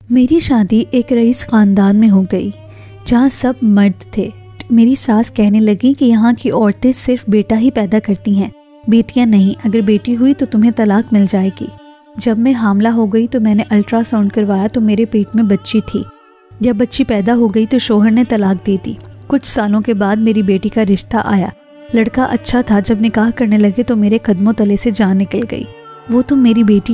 میری شادی ایک رئیس خاندان میں ہو گئی جہاں سب مرد تھے۔ میری ساس کہنے لگی کہ یہاں کی عورتیں صرف بیٹا ہی پیدا کرتی ہیں، بیٹیاں نہیں، اگر بیٹی ہوئی تو تمہیں طلاق مل جائے گی۔ جب میں حاملہ ہو گئی تو میں نے الٹرا ساؤنڈ کروایا تو میرے پیٹ میں بچی تھی۔ جب بچی پیدا ہو گئی تو شوہر نے طلاق دے دی۔ کچھ سالوں کے بعد میری بیٹی کا رشتہ آیا، لڑکا اچھا تھا۔ جب نکاح کرنے لگے تو میرے قدموں تلے سے جان نکل گئی۔ وہ تو میری بیٹی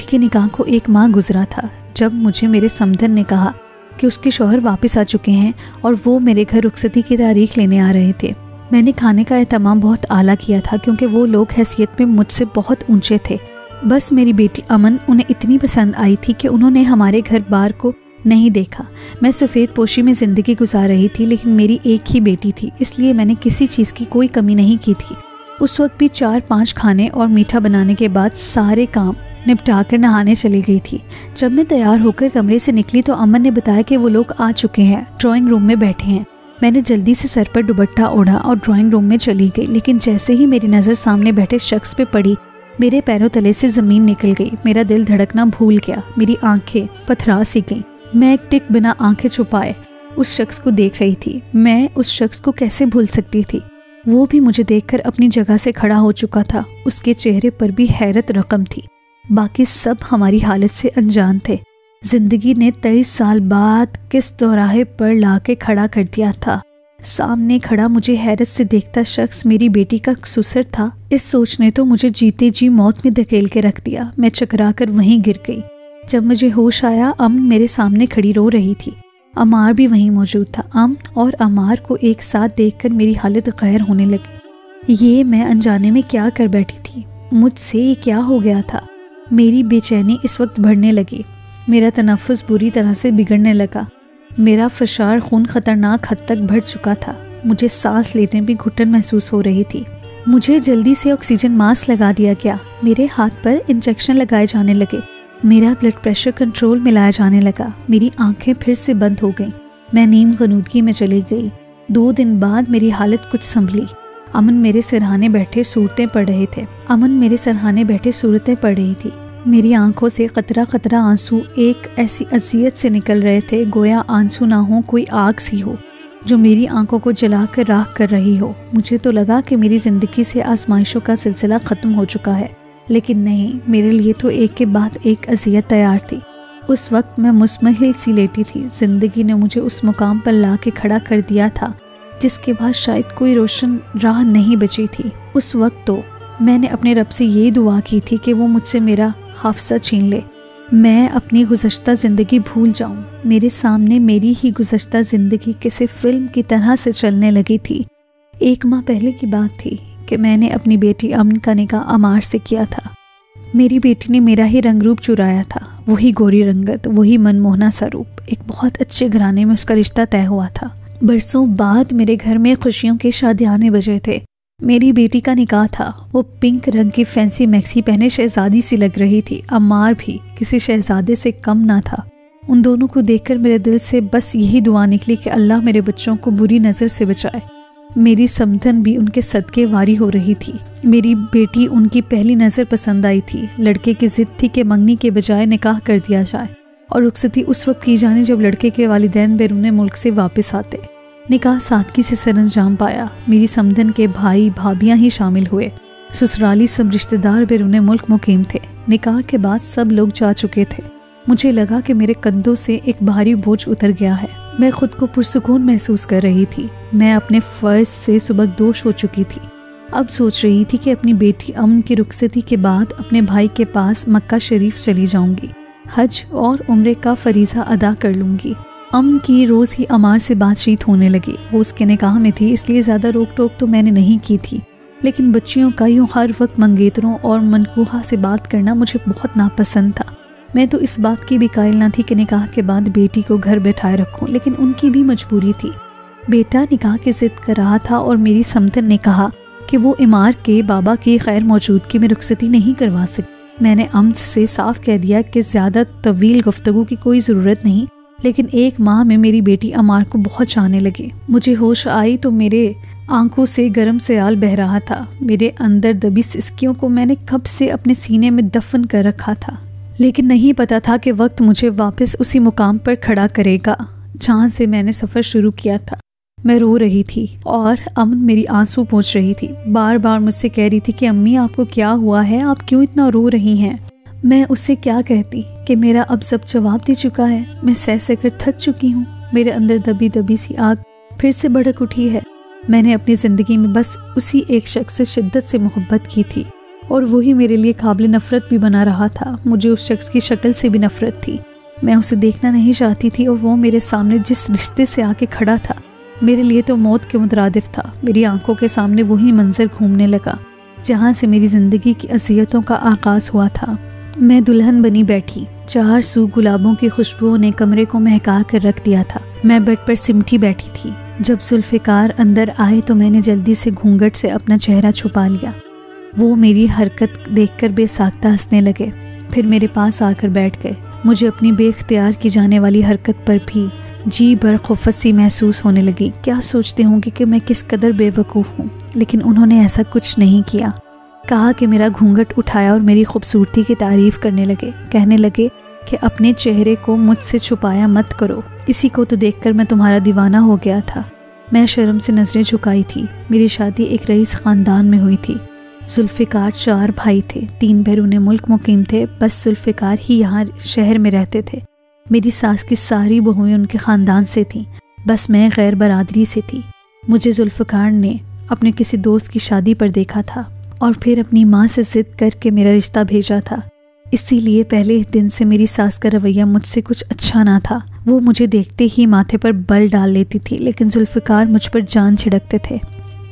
کے نکاح کو 1 ماہ گزرا تھا جب مجھے میرے سمدن نے کہا کہ اس کے شوہر واپس آ چکے ہیں اور وہ میرے گھر رخصتی کی تاریخ لینے آ رہے تھے۔ میں نے کھانے کا اہتمام بہت اعلیٰ کیا تھا کیونکہ وہ لوگ حیثیت میں مجھ سے بہت اونچے تھے۔ بس میری بیٹی امن انہیں اتنی پسند آئی تھی کہ انہوں نے ہمارے گھر بار کو نہیں دیکھا۔ میں سفید پوشی میں زندگی گزار رہی تھی، لیکن میری ایک ہی بیٹی تھی، اس لیے میں نے کسی چیز کی کوئی کمی نہیں کی تھی۔ اس وقت بھی 4-5 کھانے اور میٹھا بنانے کے بعد سارے کام نپٹا کر نہانے چلی گئی تھی۔ جب میں تیار ہو کر کمرے سے نکلی تو امن نے بتایا کہ وہ لوگ آ چکے ہیں، ڈرائنگ روم میں بیٹھے ہیں۔ میں نے جلدی سے سر پر دوپٹہ اوڑھا اور ڈرائنگ روم میں چلی گئی، لیکن جیسے ہی میری نظر سامنے بیٹھے شخص پہ پڑی میرے پیروں تلے سے زمین نکل گئی۔ میرا دل دھڑکنا بھول گیا، میری آنکھیں پتھرا سی گئیں۔ میں ایک ٹک بنا آنکھیں چھپائے اس شخص کو دیکھ رہی تھی۔ میں اس شخص کو کیسے بھول سکتی تھی؟ وہ بھی مجھے دیکھ کر اپنی جگہ سے کھڑا ہو چکا تھا۔ اس کے چہرے پر بھی حیرت رقم تھی۔ باقی سب ہماری حالت سے انجان تھے۔ زندگی نے 23 سال بعد کس دوراہے پر لا کے کھڑا کر دیا تھا۔ سامنے کھڑا مجھے حیرت سے دیکھتا شخص میری بیٹی کا سسر تھا۔ اس سوچ نے تو مجھے جیتے جی موت میں دھکیل کے رکھ دیا۔ میں چکرا کر وہیں گر گئی۔ جب مجھے ہوش آیا امن میرے سامنے کھڑی رو رہی تھی۔ عمار بھی وہیں موجود تھا۔ امن اور عمار کو ایک ساتھ دیکھ کر میری حالت غیر ہونے لگی۔ یہ میں انجانے میں کیا کر بیٹھی تھی؟ مجھ سے یہ کیا ہو گیا تھا؟ میری بے چینی اس وقت بڑھنے لگی۔ میرا تنفس بری طرح سے بگڑنے لگا۔ میرا فشار خون خطرناک حد تک بڑھ چکا تھا۔ مجھے سانس لینے بھی گھٹن محسوس ہو رہی تھی۔ مجھے جلدی سے آکسیجن ماسک لگا دیا گیا۔ میرے ہاتھ پر انجیکشن لگائے جانے لگے۔ میرا بلڈ پریشر کنٹرول میں لایا جانے لگا۔ میری آنکھیں پھر سے بند ہو گئیں۔ میں نیم غنودگی میں چلی گئی۔ 2 دن بعد میری حالت کچھ سنبھلی۔ امن میرے سرہانے بیٹھے صورتیں پڑھ رہی تھی۔ میری آنکھوں سے قطرہ قطرہ آنسو ایک ایسی اذیت سے نکل رہے تھے گویا آنسو نہ ہو، کوئی آگ سی ہو جو میری آنکھوں کو جلا کر راکھ کر رہی ہو۔ مجھے تو لگا کہ میری زندگی سے آزمائشوں کا سلسلہ ختم ہو چکا ہے، لیکن نہیں، میرے لیے تو ایک کے بعد ایک اذیت تیار تھی۔ اس وقت میں مزمحل سی لیٹی تھی۔ زندگی نے مجھے اس مقام پر لا کے کھڑا کر دیا تھا جس کے بعد شاید کوئی روشن راہ نہیں بچی تھی۔ اس وقت تو میں نے اپنے رب سے یہ دعا کی تھی کہ وہ مجھ سے میرا حافظہ چھین لے، میں اپنی گزشتہ زندگی بھول جاؤں۔ میرے سامنے میری ہی گزشتہ زندگی کسی فلم کی طرح سے چلنے لگی تھی۔ 1 ماہ پہلے کی بات تھی کہ میں نے اپنی بیٹی امن کا نکاح عمار سے کیا تھا۔ میری بیٹی نے میرا ہی رنگ روپ چرایا تھا، وہی گوری رنگت، وہی من موہنا سا روپ۔ ایک بہت اچھے گھرانے میں اس کا رشتہ طے ہوا تھا۔ برسوں بعد میرے گھر میں خوشیوں کے شادیانے بجے تھے۔ میری بیٹی کا نکاح تھا۔ وہ پنک رنگ کی فینسی میکسی پہنے شہزادی سی لگ رہی تھی۔ عمار بھی کسی شہزادے سے کم نہ تھا۔ ان دونوں کو دیکھ کر میرے دل سے بس یہی دعا نکلی کہ اللہ میرے بچوں کو بری نظر سے بچائے۔ میری سمدن بھی ان کے صدقے واری ہو رہی تھی۔ میری بیٹی ان کی پہلی نظر پسند آئی تھی۔ لڑکے کی ضد تھی کہ منگنی کے بجائے نکاح کر دیا جائے اور رخصتی اس وقت کی جانے جب لڑکے کے والدین بیرون ملک سے واپس آتے۔ نکاح سادگی سے سر انجام پایا۔ میری سمدن کے بھائی بھابیاں ہی شامل ہوئے۔ سسرالی سب رشتہ دار بیرون ملک مقیم تھے۔ نکاح کے بعد سب لوگ جا چکے تھے۔ مجھے لگا کہ میرے کندھوں سے ایک بھاری بوجھ اتر گیا ہے۔ میں خود کو پرسکون محسوس کر رہی تھی۔ میں اپنے فرض سے سبکدوش ہو چکی تھی۔ اب سوچ رہی تھی کہ اپنی بیٹی امن کی رخصتی کے بعد اپنے بھائی کے پاس مکہ شریف چلی جاؤں گی، حج اور عمرے کا فریضہ ادا کر لوں گی۔ امن کی روز ہی عمار سے بات چیت ہونے لگی۔ وہ اس کے نکاح میں تھی، اس لیے زیادہ روک ٹوک تو میں نے نہیں کی تھی، لیکن بچیوں کا یوں ہر وقت منگیتروں اور منکوحہ سے بات کرنا مجھے بہت ناپسند تھا۔ میں تو اس بات کی بھی قائل نہ تھی کہ نکاح کے بعد بیٹی کو گھر بیٹھائے رکھوں، لیکن ان کی بھی مجبوری تھی۔ بیٹا نکاح کی ضد کر رہا تھا اور میری سمدن نے کہا کہ وہ عمار کے بابا کی غیر موجودگی میں رخصتی نہیں کروا سکتی۔ میں نے امن سے صاف کہہ دیا کہ زیادہ طویل گفتگو کی کوئی ضرورت نہیں، لیکن 1 ماہ میں میری بیٹی عمار کو بہت چاہنے لگی۔ مجھے ہوش آئی تو میرے آنکھوں سے گرم سیال بہہ رہا تھا۔ میرے اندر دبی سسکیوں کو میں نے کب سے اپنے سینے میں دفن کر رکھا تھا، لیکن نہیں پتا تھا کہ وقت مجھے واپس اسی مقام پر کھڑا کرے گا جہاں سے میں نے سفر شروع کیا تھا۔ میں رو رہی تھی اور امن میری آنسو پوچھ رہی تھی، بار بار مجھ سے کہہ رہی تھی کہ امی آپ کو کیا ہوا ہے، آپ کیوں اتنا رو رہی ہیں؟ میں اس سے کیا کہتی کہ میرا اب سب جواب دے چکا ہے، میں سہ سہ کر تھک چکی ہوں، میرے اندر دبی دبی سی آگ پھر سے بھڑک اٹھی ہے۔ میں نے اپنی زندگی میں بس اسی ایک شخص سے شدت سے محبت کی تھی اور وہی میرے لیے قابل نفرت بھی بنا رہا تھا۔ مجھے اس شخص کی شکل سے بھی نفرت تھی، میں اسے دیکھنا نہیں چاہتی تھی، اور وہ میرے سامنے جس رشتے سے آ کے کھڑا تھا میرے لیے تو موت کے مترادف تھا۔ میری آنکھوں کے سامنے وہی منظر گھومنے لگا جہاں سے میری زندگی کی اذیتوں کا آغاز ہوا تھا۔ میں دلہن بنی بیٹھی، 4 سو گلابوں کی خوشبو نے کمرے کو مہکا کر رکھ دیا تھا۔ میں بیڈ پر سمٹی بیٹھی تھی۔ جب ذوالفقار اندر آئے تو میں نے جلدی سے گھونگھٹ سے اپنا چہرہ چھپا لیا۔ وہ میری حرکت دیکھ کر بے ساختہ ہنسنے لگے، پھر میرے پاس آ کر بیٹھ گئے۔ مجھے اپنی بے اختیار کی جانے والی حرکت پر بھی جی بھر خفت سی محسوس ہونے لگی۔ کیا سوچتے ہوں گے کہ میں کس قدر بے وقوف ہوں، لیکن انہوں نے ایسا کچھ نہیں کیا۔ کہا کہ میرا گھونگھٹ اٹھایا اور میری خوبصورتی کی تعریف کرنے لگے، کہنے لگے کہ اپنے چہرے کو مجھ سے چھپایا مت کرو، اسی کو تو دیکھ کر میں تمہارا دیوانہ ہو گیا تھا۔ میں شرم سے نظریں جھکائی تھی۔ میری شادی ایک رئیس خاندان میں ہوئی تھی۔ ذوالفقار 4 بھائی تھے، 3 بیرون ملک مقیم تھے، بس ذوالفقار ہی یہاں شہر میں رہتے تھے۔ میری ساس کی ساری بہویں ان کے خاندان سے تھیں، بس میں غیر برادری سے تھی۔ مجھے ذوالفقار نے اپنے کسی دوست کی شادی پر دیکھا تھا اور پھر اپنی ماں سے ضد کر کے میرا رشتہ بھیجا تھا۔ اسی لیے پہلے دن سے میری ساس کا رویہ مجھ سے کچھ اچھا نہ تھا۔ وہ مجھے دیکھتے ہی ماتھے پر بل ڈال لیتی تھی، لیکن ذوالفقار مجھ پر جان چھڑکتے تھے،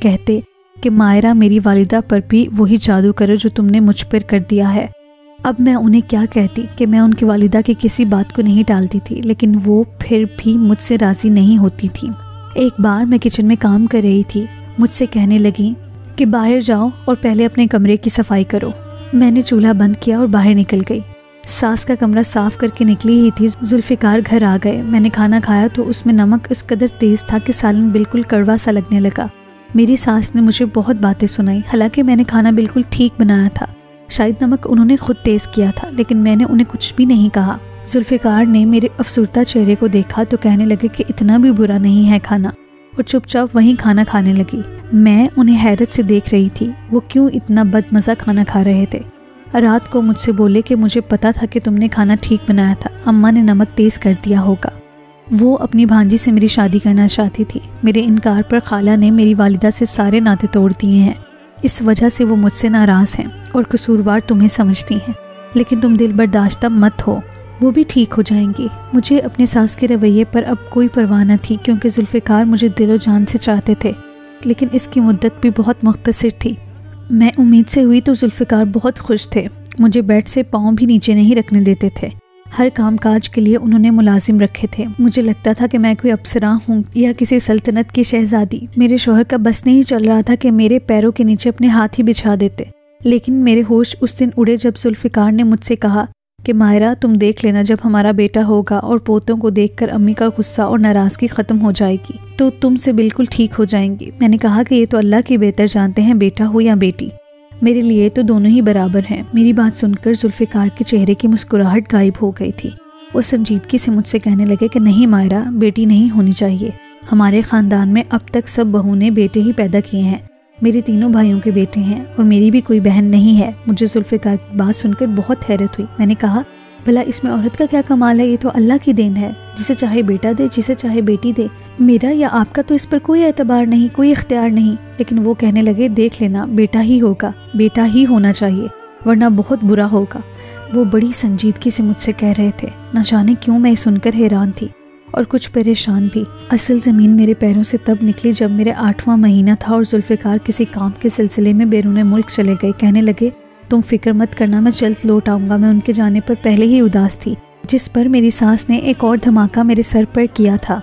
کہتے کہ مائرہ میری والدہ پر بھی وہی جادو کرو جو تم نے مجھ پر کر دیا ہے۔ اب میں انہیں کیا کہتی کہ میں ان کی والدہ کی کسی بات کو نہیں ٹالتی تھی، لیکن وہ پھر بھی مجھ سے راضی نہیں ہوتی تھی۔ ایک بار میں کچن میں کام کر رہی تھی، مجھ سے کہنے لگیں کہ باہر جاؤ اور پہلے اپنے کمرے کی صفائی کرو۔ میں نے چولہا بند کیا اور باہر نکل گئی۔ ساس کا کمرہ صاف کر کے نکلی ہی تھی، ذوالفقار گھر آ گئے۔ میں نے کھانا کھایا تو اس میں نمک اس قدر تیز تھا کہ سالن بالکل کڑوا سا لگنے لگا۔ میری ساس نے مجھے بہت باتیں سنائی، حالانکہ میں نے کھانا بالکل ٹھیک بنایا تھا۔ شاید نمک انہوں نے خود تیز کیا تھا، لیکن میں نے انہیں کچھ بھی نہیں کہا۔ ذوالفقار نے میرے افسردہ چہرے کو دیکھا تو کہنے لگے کہ اتنا بھی برا نہیں ہے کھانا، اور چپ چاپ وہیں کھانا کھانے لگی۔ میں انہیں حیرت سے دیکھ رہی تھی، وہ کیوں اتنا بدمزہ کھانا کھا رہے تھے۔ رات کو مجھ سے بولے کہ مجھے پتا تھا کہ تم نے کھانا ٹھیک بنایا تھا، اماں نے نمک تیز کر دیا ہوگا۔ وہ اپنی بھانجی سے میری شادی کرنا چاہتی تھی۔ میرے انکار پر خالہ نے میری والدہ سے سارے ناطے توڑ دیے ہیں، اس وجہ سے وہ مجھ سے ناراض ہیں اور قصوروار تمہیں سمجھتی ہیں، لیکن تم دل برداشتہ مت ہو، وہ بھی ٹھیک ہو جائیں گی۔ مجھے اپنے ساس کے رویے پر اب کوئی پرواہ نہ تھی، کیونکہ ذوالفقار مجھے دل و جان سے چاہتے تھے، لیکن اس کی مدت بھی بہت مختصر تھی۔ میں امید سے ہوئی تو ذوالفقار بہت خوش تھے، مجھے بیڈ سے پاؤں بھی نیچے نہیں رکھنے دیتے تھے۔ ہر کام کاج کے لیے انہوں نے ملازم رکھے تھے۔ مجھے لگتا تھا کہ میں کوئی افسراں ہوں یا کسی سلطنت کی شہزادی۔ میرے شوہر کا بس نہیں چل رہا تھا کہ میرے پیروں کے نیچے اپنے ہاتھ ہی بچھا دیتے، لیکن میرے ہوش اس دن اڑے جب ذوالفقار نے مجھ سے کہا کہ مائرہ تم دیکھ لینا، جب ہمارا بیٹا ہوگا اور پوتوں کو دیکھ کر امی کا غصہ اور ناراضگی ختم ہو جائے گی تو تم سے بالکل ٹھیک ہو جائیں گی۔ میں نے کہا کہ یہ تو اللہ کی بہتر جانتے ہیں، بیٹا ہو یا بیٹی، میرے لیے تو دونوں ہی برابر ہیں۔ میری بات سن کر ذوالفقار کے چہرے کی مسکراہٹ غائب ہو گئی تھی۔ وہ سنجیدگی سے مجھ سے کہنے لگے کہ نہیں مائرہ، بیٹی نہیں ہونی چاہیے، ہمارے خاندان میں اب تک سب بہو نے بیٹے ہی پیدا کیے ہیں، میرے تینوں بھائیوں کے بیٹے ہیں اور میری بھی کوئی بہن نہیں ہے۔ مجھے ذوالفقار کی بات سن کر بہت حیرت ہوئی۔ میں نے کہا بھلا اس میں عورت کا کیا کمال ہے، یہ تو اللہ کی دین ہے، جسے چاہے بیٹا دے جسے چاہے بیٹی دے، میرا یا آپ کا تو اس پر کوئی اعتبار نہیں، کوئی اختیار نہیں۔ لیکن وہ کہنے لگے دیکھ لینا، بیٹا ہی ہوگا، بیٹا ہی ہونا چاہیے، ورنہ بہت برا ہوگا۔ وہ بڑی سنجیدگی سے مجھ سے کہہ رہے تھے، نہ جانے کیوں میں سن کر حیران تھی اور کچھ پریشان بھی۔ اصل زمین میرے پیروں سے تب نکلی جب میرے 8واں مہینہ تھا اور ذوالفقار کسی کام کے سلسلے میں بیرون ملک چلے گئے۔ کہنے لگے تم فکر مت کرنا، میں جلد لوٹ آؤں گا۔ میں ان کے جانے پر پہلے ہی اداس تھی، جس پر میری ساس نے ایک اور دھماکہ میرے سر پر کیا تھا۔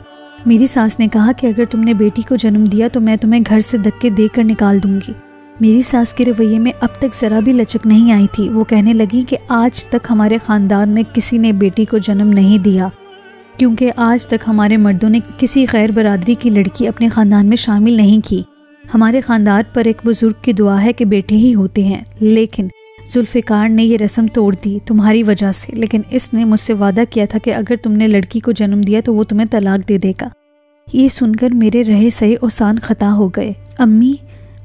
میری ساس نے کہا کہ اگر تم نے بیٹی کو جنم دیا تو میں تمہیں گھر سے دھکے دے کر نکال دوں گی۔ میری ساس کے رویے میں اب تک ذرا بھی لچک نہیں آئی تھی۔ وہ کہنے لگی کہ آج تک ہمارے خاندان میں کسی نے بیٹی کو جنم نہیں دیا، کیونکہ آج تک ہمارے مردوں نے کسی غیر برادری کی لڑکی اپنے خاندان میں شامل نہیں کی۔ ہمارے خاندان پر ایک بزرگ کی دعا ہے کہ بیٹے ہی ہوتے ہیں، لیکن ذوالفقار نے یہ رسم توڑ دی تمہاری وجہ سے، لیکن اس نے مجھ سے وعدہ کیا تھا کہ اگر تم نے لڑکی کو جنم دیا تو وہ تمہیں طلاق دے دے گا۔ یہ سن کر میرے رہے سہے اوسان خطا ہو گئے۔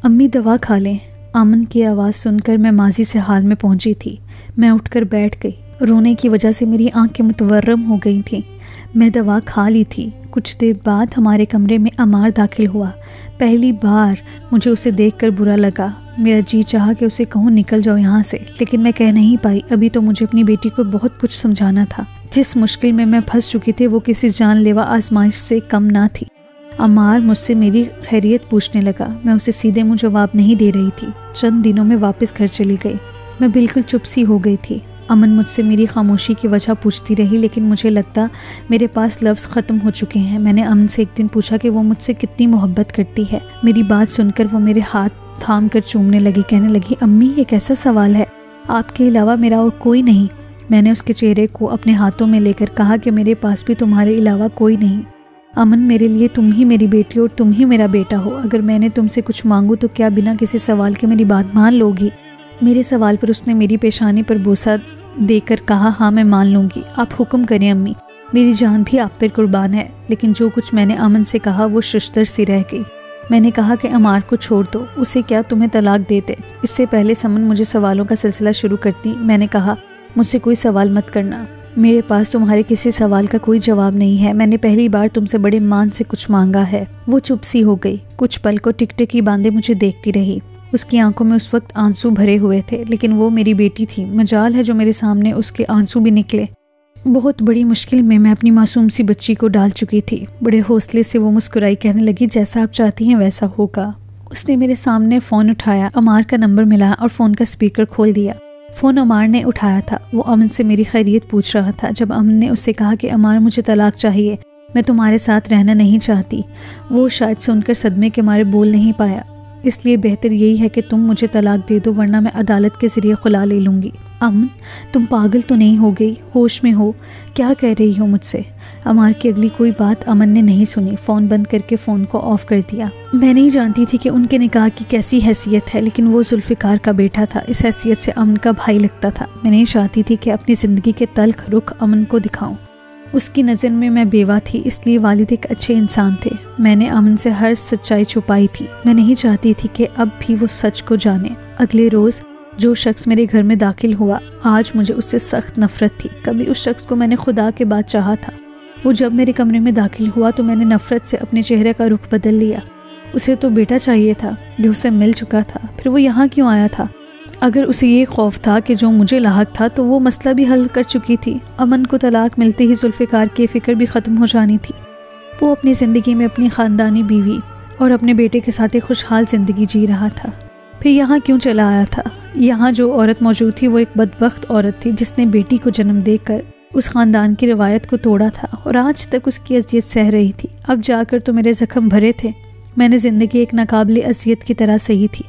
امی دوا کھا لیں۔ امن کی آواز سن کر میں ماضی سے حال میں پہنچی تھی۔ میں اٹھ کر بیٹھ گئی۔ رونے کی وجہ سے میری آنکھیں متورم ہو گئی تھیں۔ میں دوا کھا لی تھی۔ کچھ دیر بعد ہمارے کمرے میں عمار داخل ہوا۔ پہلی بار مجھے اسے دیکھ کر برا لگا۔ میرا جی چاہا کہ اسے کہوں نکل جاؤ یہاں سے، لیکن میں کہہ نہیں پائی۔ ابھی تو مجھے اپنی بیٹی کو بہت کچھ سمجھانا تھا۔ جس مشکل میں پھنس چکی تھی وہ کسی جان لیوا آزمائش سے کم نہ تھی۔ عمار مجھ سے میری خیریت پوچھنے لگا۔ میں اسے سیدھے منہ جواب نہیں دے رہی تھی۔ چند دنوں میں واپس گھر چلی گئی۔ میں بالکل چپ سی ہو گئی تھی۔ امن مجھ سے میری خاموشی کی وجہ پوچھتی رہی، لیکن مجھے لگتا میرے پاس لفظ ختم ہو چکے ہیں۔ میں نے امن سے ایک دن پوچھا کہ وہ مجھ سے کتنی محبت کرتی ہے۔ میری بات سن کر وہ میرے ہاتھ تھام کر چومنے لگی، کہنے لگی امی یہ کیسا سوال ہے، آپ کے علاوہ میرا اور کوئی نہیں۔ میں نے اس کے چہرے کو اپنے ہاتھوں میں لے کر کہا کہ میرے پاس بھی تمہارے علاوہ کوئی نہیں۔ امن میرے لیے تم ہی میری بیٹی اور تم ہی میرا بیٹا ہو۔ اگر میں نے تم سے کچھ مانگوں تو کیا بنا کسی سوال کے میری بات مان لوگی؟ میرے سوال پر اس نے میری پیشانی پر بوسہ دے کر کہا ہاں میں مان لوں گی، آپ حکم کریں امی، میری جان بھی آپ پر قربان ہے۔ لیکن جو کچھ میں نے امن سے کہا وہ ششدر سی رہ گئی۔ میں نے کہا کہ عمار کو چھوڑ دو، اسے کیا تمہیں طلاق دیتے؟ اس سے پہلے سمن مجھے سوالوں کا سلسلہ شروع کرتی، میں نے کہا مجھ سے کوئی سوال مت کرنا، میرے پاس تمہارے کسی سوال کا کوئی جواب نہیں ہے۔ میں نے پہلی بار تم سے بڑے مان سے کچھ مانگا ہے۔ وہ چپ سی ہو گئی، کچھ پل کو ٹکٹکی باندھے مجھے دیکھتی رہی۔ اس کی آنکھوں میں اس وقت آنسو بھرے ہوئے تھے، لیکن وہ میری بیٹی تھی، مجال ہے جو میرے سامنے اس کے آنسو بھی نکلے۔ بہت بڑی مشکل میں اپنی معصوم سی بچی کو ڈال چکی تھی۔ بڑے حوصلے سے وہ مسکرائی، کہنے لگی جیسا آپ چاہتی ہیں ویسا ہوگا۔ اس نے میرے سامنے فون اٹھایا، عمار کا نمبر ملا اور فون کا اسپیکر کھول دیا۔ فون عمار نے اٹھایا تھا۔ وہ امن سے میری خیریت پوچھ رہا تھا۔ جب امن نے اس سے کہا کہ عمار مجھے طلاق چاہیے، میں تمہارے ساتھ رہنا نہیں چاہتی، وہ شاید سن کر صدمے کے مارے بول نہیں پایا۔ اس لیے بہتر یہی ہے کہ تم مجھے طلاق دے دو، ورنہ میں عدالت کے ذریعے خلا لے لوں گی۔ امن تم پاگل تو نہیں ہو گئی؟ ہوش میں ہو؟ کیا کہہ رہی ہو مجھ سے؟ عمار کی اگلی کوئی بات امن نے نہیں سنی۔ فون بند کر کے فون کو آف کر دیا۔ میں نہیں جانتی تھی کہ ان کے نکاح کی کیسی حیثیت ہے، لیکن وہ ذوالفقار کا بیٹا تھا، اس حیثیت سے امن کا بھائی لگتا تھا۔ میں نہیں چاہتی تھی کہ اپنی زندگی کے تلخ رخ امن کو دکھاؤں۔ اس کی نظر میں بیوہ تھی، اس لیے والد ایک اچھے انسان تھے۔ میں نے امن سے ہر سچائی چھپائی تھی۔ میں نہیں چاہتی تھی کہ اب بھی وہ سچ کو جانے۔ اگلے روز جو شخص میرے گھر میں داخل ہوا، آج مجھے اس سے سخت نفرت تھی۔ کبھی اس شخص کو میں نے خدا کے بعد چاہا تھا۔ وہ جب میرے کمرے میں داخل ہوا تو میں نے نفرت سے اپنے چہرے کا رخ بدل لیا۔ اسے تو بیٹا چاہیے تھا جو اسے مل چکا تھا، پھر وہ یہاں کیوں آیا تھا؟ اگر اسے یہ خوف تھا کہ جو مجھے لاحق تھا تو وہ مسئلہ بھی حل کر چکی تھی۔ امن کو طلاق ملتے ہی ذوالفقار کی فکر بھی ختم ہو جانی تھی۔ وہ اپنی زندگی میں اپنی خاندانی بیوی اور اپنے بیٹے کے ساتھ ایک خوشحال زندگی جی رہا تھا۔ پھر یہاں کیوں چلا آیا تھا؟ یہاں جو عورت موجود تھی وہ ایک بدبخت عورت تھی جس نے بیٹی کو جنم دے کر اس خاندان کی روایت کو توڑا تھا اور آج تک اس کی اذیت سہ رہی تھی۔ اب جا کر تو میرے زخم بھرے تھے۔ میں نے زندگی ایک ناقابل اذیت کی طرح سہی تھی۔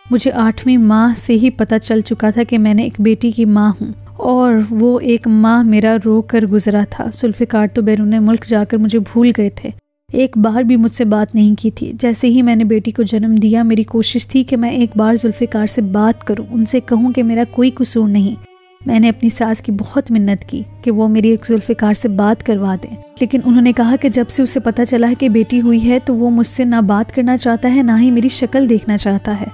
مجھے 8ویں ماہ سے ہی پتہ چل چکا تھا کہ میں نے ایک بیٹی کی ماں ہوں، اور وہ ایک ماہ میرا رو کر گزرا تھا۔ ذوالفقار تو بیرون ملک جا کر مجھے بھول گئے تھے، ایک بار بھی مجھ سے بات نہیں کی تھی۔ جیسے ہی میں نے بیٹی کو جنم دیا، میری کوشش تھی کہ میں ایک بار ذوالفقار سے بات کروں، ان سے کہوں کہ میرا کوئی قصور نہیں۔ میں نے اپنی ساس کی بہت منت کی کہ وہ میری ایک ذوالفقار سے بات کروا دیں، لیکن انہوں نے کہا کہ جب سے اسے پتہ چلا ہے کہ بیٹی ہوئی ہے تو وہ مجھ سے نہ بات کرنا چاہتا ہے، نہ ہی میری شکل دیکھنا چاہتا ہے۔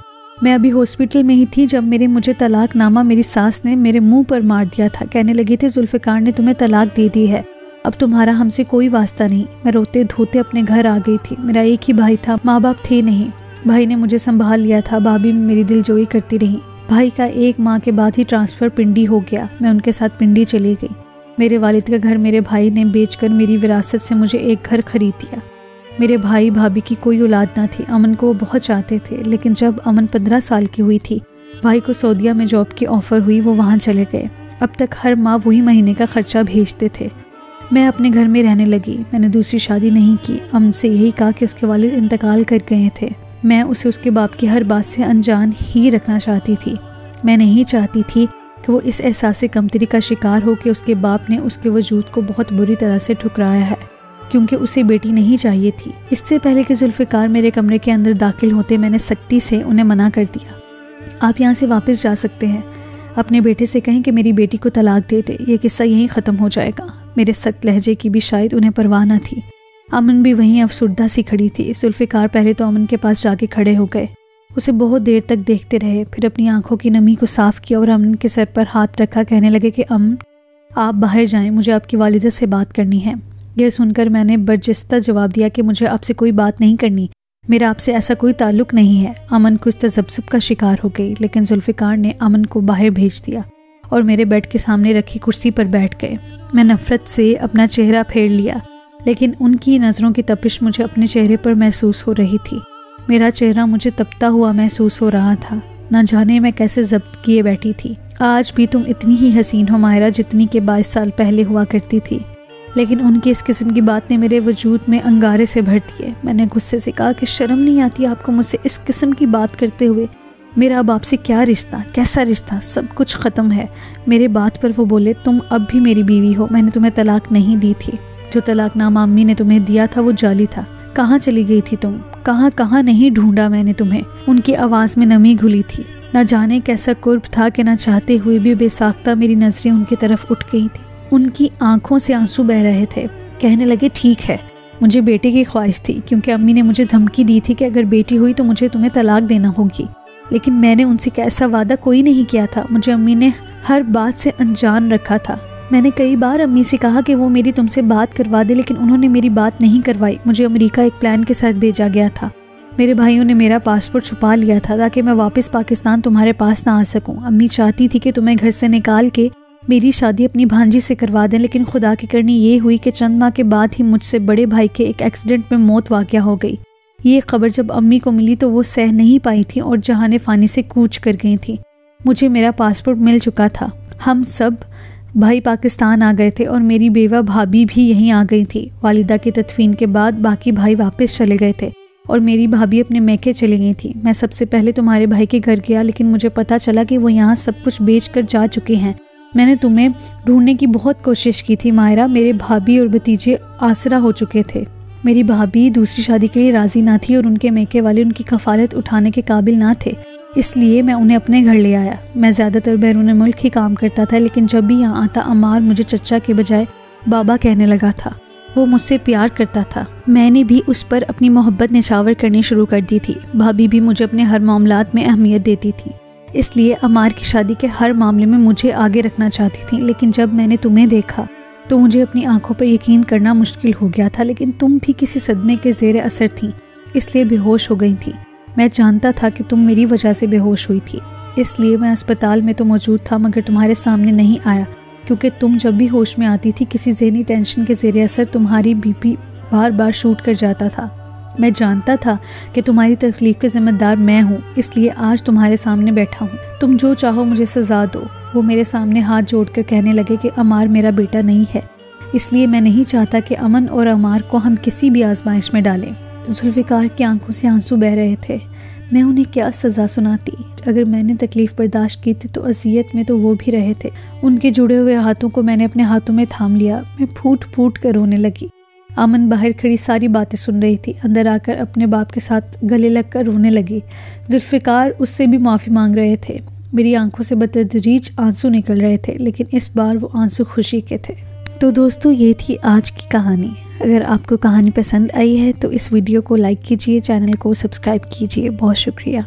میں ابھی ہاسپٹل میں ہی تھی جب مجھے طلاق نامہ میری ساس نے میرے منہ پر مار دیا تھا۔ کہنے لگی تھی ذوالفقار نے تمہیں طلاق دے دی ہے، اب تمہارا ہم سے کوئی واسطہ نہیں۔ میں روتے دھوتے اپنے گھر آ گئی تھی۔ میرا ایک ہی بھائی تھا، ماں باپ تھے نہیں۔ بھائی نے مجھے سنبھال لیا تھا، بھابھی میری دل جوئی کرتی رہی۔ بھائی کا 1 ماہ کے بعد ہی ٹرانسفر پنڈی ہو گیا، میں ان کے ساتھ پنڈی چلی گئی۔ میرے والد کا گھر میرے بھائی نے بیچ کر میری وراثت سے مجھے ایک گھر خرید دیا۔ میرے بھائی بھابھی کی کوئی اولاد نہ تھی۔ امن کو وہ بہت چاہتے تھے، لیکن جب امن 15 سال کی ہوئی تھی، بھائی کو سعودیہ میں جاب کی آفر ہوئی، وہ وہاں چلے گئے۔ اب تک ہر ماہ وہی مہینے کا خرچہ بھیجتے تھے۔ میں اپنے گھر میں رہنے لگی۔ میں نے دوسری شادی نہیں کی۔ امن سے یہی کہا کہ اس کے والد انتقال کر گئے تھے۔ میں اسے اس کے باپ کی ہر بات سے انجان ہی رکھنا چاہتی تھی۔ میں نہیں چاہتی تھی کہ وہ اس احساس کمتری کا شکار ہو کہ اس کے باپ نے اس کے وجود کو بہت بری طرح سے ٹھکرایا ہے، کیونکہ اسے بیٹی نہیں چاہیے تھی۔ اس سے پہلے کہ ذوالفقار میرے کمرے کے اندر داخل ہوتے، میں نے سختی سے انہیں منع کر دیا۔ آپ یہاں سے واپس جا سکتے ہیں۔ اپنے بیٹے سے کہیں کہ میری بیٹی کو طلاق دے دے، یہ قصہ یہیں ختم ہو جائے گا۔ میرے سخت لہجے کی بھی شاید انہیں پرواہ نہ تھی۔ امن بھی وہیں افسردہ سی کھڑی تھی۔ ذوالفقار پہلے تو امن کے پاس جا کے کھڑے ہو گئے، اسے بہت دیر تک دیکھتے رہے، پھر اپنی آنکھوں کی نمی کو صاف کیا اور امن کے سر پر ہاتھ رکھا، کہنے لگے کہ امن آپ باہر جائیں، مجھے آپ کی والدہ سے بات کرنی ہے۔ یہ سن کر میں نے برجستہ جواب دیا کہ مجھے آپ سے کوئی بات نہیں کرنی، میرا آپ سے ایسا کوئی تعلق نہیں ہے۔ امن کچھ تذبذب کا شکار ہو گئی، لیکن ذوالفقار نے امن کو باہر بھیج دیا اور میرے بیڈ کے سامنے رکھی کرسی پر بیٹھ گئے۔ میں نفرت سے اپنا چہرہ پھیر لیا، لیکن ان کی نظروں کی تپش مجھے اپنے چہرے پر محسوس ہو رہی تھی۔ میرا چہرہ مجھے تپتا ہوا محسوس ہو رہا تھا، نہ جانے میں کیسے ضبط کیے بیٹھی تھی۔ آج بھی تم اتنی ہی حسین ہو ماہرہ جتنی کہ 22 سال پہلے ہوا کرتی تھی۔ لیکن ان کی اس قسم کی بات نے میرے وجود میں انگارے سے بھر دیے۔ میں نے غصے سے کہا کہ شرم نہیں آتی آپ کو مجھ سے اس قسم کی بات کرتے ہوئے؟ میرا اب آپ سے کیا رشتہ، کیسا رشتہ؟ سب کچھ ختم ہے۔ میرے بات پر وہ بولے، تم اب بھی میری بیوی ہو، میں نے تمہیں طلاق نہیں دی تھی، جو طلاق نامہ امی نے تمہیں دیا تھا وہ جعلی تھا۔ کہاں چلی گئی تھی تم؟ کہاں نہیں ڈھونڈا میں نے تمہیں؟ ان کی آواز میں نمی گھلی تھی۔ نہ جانے کیسا قرب تھا کہ نہ چاہتے ہوئے بھی بے ساختہ میری نظریں ان کی طرف اٹھ گئی تھی۔ ان کی آنکھوں سے آنسو بہہ رہے تھے۔ کہنے لگے، ٹھیک ہے، مجھے بیٹے کی خواہش تھی، کیونکہ امی نے مجھے دھمکی دی تھی کہ اگر بیٹی ہوئی تو مجھے تمہیں طلاق دینا ہوگی، لیکن میں نے ان سے ایسا وعدہ کوئی نہیں کیا تھا۔ مجھے امی نے ہر بات سے انجان رکھا تھا۔ میں نے کئی بار امی سے کہا کہ وہ میری تم سے بات کروا دے، لیکن انہوں نے میری بات نہیں کروائی۔ مجھے امریکہ ایک پلان کے ساتھ بھیجا گیا تھا۔ میرے بھائیوں نے میرا پاسپورٹ چھپا لیا تھا تاکہ میں واپس پاکستان تمہارے پاس نہ آ سکوں۔ امی چاہتی تھی کہ تمہیں گھر سے نکال کے میری شادی اپنی بھانجی سے کروا دیں، لیکن خدا کی کرنی یہ ہوئی کہ چند ماہ کے بعد ہی مجھ سے بڑے بھائی کے ایک ایکسیڈنٹ میں موت واقع ہو گئی۔ یہ خبر جب امی کو ملی تو وہ سہ نہیں پائی تھیں اور جہان فانی سے کوچ کر گئی تھیں۔ مجھے میرا پاسپورٹ مل چکا تھا، ہم سب بھائی پاکستان آ گئے تھے اور میری بیوہ بھابھی بھی یہیں آ گئی تھی۔ والدہ کی تدفین کے بعد باقی بھائی واپس چلے گئے تھے اور میری بھابھی اپنے میکے چلی گئی تھی۔ میں سب سے پہلے تمہارے بھائی کے گھر گیا، لیکن مجھے پتا چلا کہ وہ یہاں سب کچھ بیچ کر جا چکے ہیں۔ میں نے تمہیں ڈھونڈنے کی بہت کوشش کی تھی ماہرہ، میرے بھابھی اور بھتیجے آسرا ہو چکے تھے۔ میری بھابھی دوسری شادی کے لیے راضی نہ تھی اور ان کے میکے والے ان کی کفالت اٹھانے کے قابل نہ تھے، اس لیے میں انہیں اپنے گھر لے آیا۔ میں زیادہ تر بیرون ملک ہی کام کرتا تھا، لیکن جب بھی یہاں آتا عمار مجھے چچا کے بجائے بابا کہنے لگا تھا۔ وہ مجھ سے پیار کرتا تھا، میں نے بھی اس پر اپنی محبت نچھاور کرنی شروع کر دی تھی۔ بھابھی بھی مجھے اپنے ہر معاملات میں اہمیت دیتی تھی، اس لیے عمار کی شادی کے ہر معاملے میں مجھے آگے رکھنا چاہتی تھی۔ لیکن جب میں نے تمہیں دیکھا تو مجھے اپنی آنکھوں پر یقین کرنا مشکل ہو گیا تھا، لیکن تم بھی کسی صدمے کے زیر اثر تھیں، اس لیے بے ہوش ہو گئی تھی۔ میں جانتا تھا کہ تم میری وجہ سے بے ہوش ہوئی تھی، اس لیے میں اسپتال میں تو موجود تھا مگر تمہارے سامنے نہیں آیا، کیونکہ تم جب بھی ہوش میں آتی تھی کسی ذہنی ٹینشن کے زیر اثر تمہاری بی پی بار بار شوٹ کر جاتا تھا۔ میں جانتا تھا کہ تمہاری تکلیف کے ذمہ دار میں ہوں، اس لیے آج تمہارے سامنے بیٹھا ہوں۔ تم جو چاہو مجھے سزا دو۔ وہ میرے سامنے ہاتھ جوڑ کر کہنے لگے کہ عمار میرا بیٹا نہیں ہے، اس لیے میں نہیں چاہتا کہ امن اور عمار کو ہم کسی بھی آزمائش میں ڈالیں۔ ذوالفقار کی آنکھوں سے آنسو بہہ رہے تھے۔ میں انہیں کیا سزا سناتی؟ اگر میں نے تکلیف برداشت کی تھی تو اذیت میں تو وہ بھی رہے تھے۔ ان کے جڑے ہوئے ہاتھوں کو میں نے اپنے ہاتھوں میں تھام لیا۔ میں پھوٹ پھوٹ کر رونے لگی۔ امن باہر کھڑی ساری باتیں سن رہی تھی، اندر آ کر اپنے باپ کے ساتھ گلے لگ کر رونے لگی۔ ذوالفقار اس سے بھی معافی مانگ رہے تھے۔ میری آنکھوں سے بتدریج آنسو نکل رہے تھے، لیکن اس بار وہ آنسو خوشی کے تھے۔ تو دوستو، یہ تھی آج کی کہانی۔ اگر آپ کو کہانی پسند آئی ہے تو اس ویڈیو کو لائک کیجیے، چینل کو سبسکرائب کیجیے۔ بہت شکریہ۔